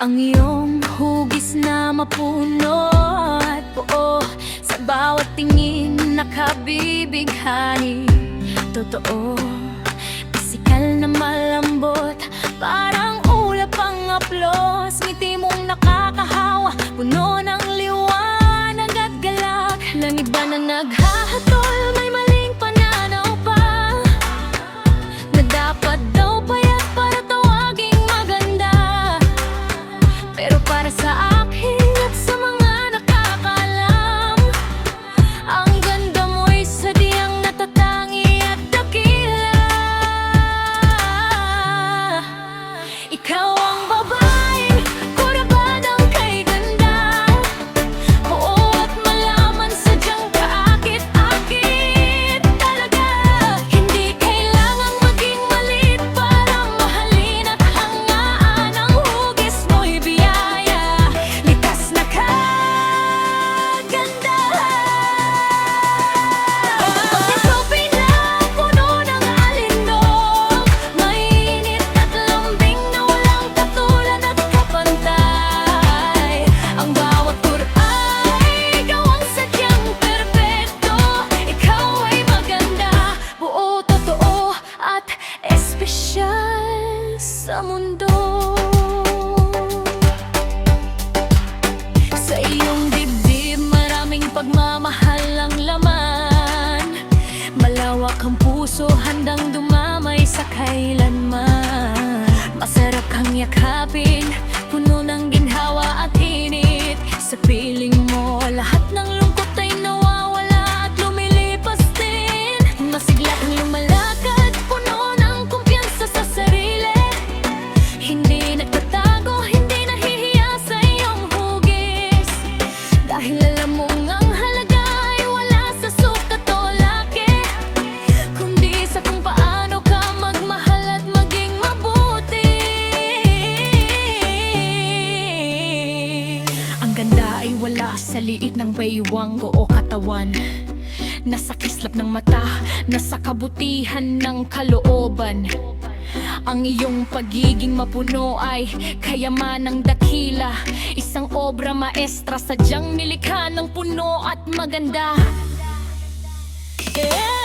Ang iyong hugis na mapuno at buo, sa bawat tingin nakabibighani. Totoo, pisikal na malambot, parang ulap ang aplos. Ngiti mong nakakahawa, puno ng liwanag at galak. Langit ba na naghahatol, may maling pananaw pa, na dapat daw payat para tawaging maganda. Pero para sa akin at sa mga nakakaalam, ang ganda mo'y sadyang natatangi at dakila. Ikaw ang babaeng kurabadang kay ganda, buo at malaman, sadyang kaakit-akit talaga. Hindi kailangang maging malit para mahalin at hangaan. Ang hugis mo'y biyaya, likas na kagandahan. Pag ikaw pinapuno ng alindog, mainit at lambing na walang katulad at kapantay. Ang bawat ay ikaw ang sadyang perpekto. Ikaw ay maganda, buo, totoo at espesyal sa mundo. Sa iyong dibdib maraming pagmamahal ang laman. Malawak ang puso, handang dumamay sa kailanman. Masarap kang yakapin, puno ng ginhawa at init. Sa piling mo lahat ng lungkot ay nawawala at lumilipas din. Masigla kang lumalakad, puno ng kumpiyansa sa sarili. Hindi nagtatago, hindi nahihiya sa iyong hugis, dahil alam mong ang halaga ay wala sa sukat o laki, kundi sa kung paano ka magmahal at maging mabuti. Ang ganda ay wala sa liit ng baywang o katawan, nasa kislap ng mata, nasa kabutihan ng kalooban. Ang iyong pagiging mapuno ay kayamanang dakila, isang obra maestra, sadyang nilikha ng puno at maganda. Yeah.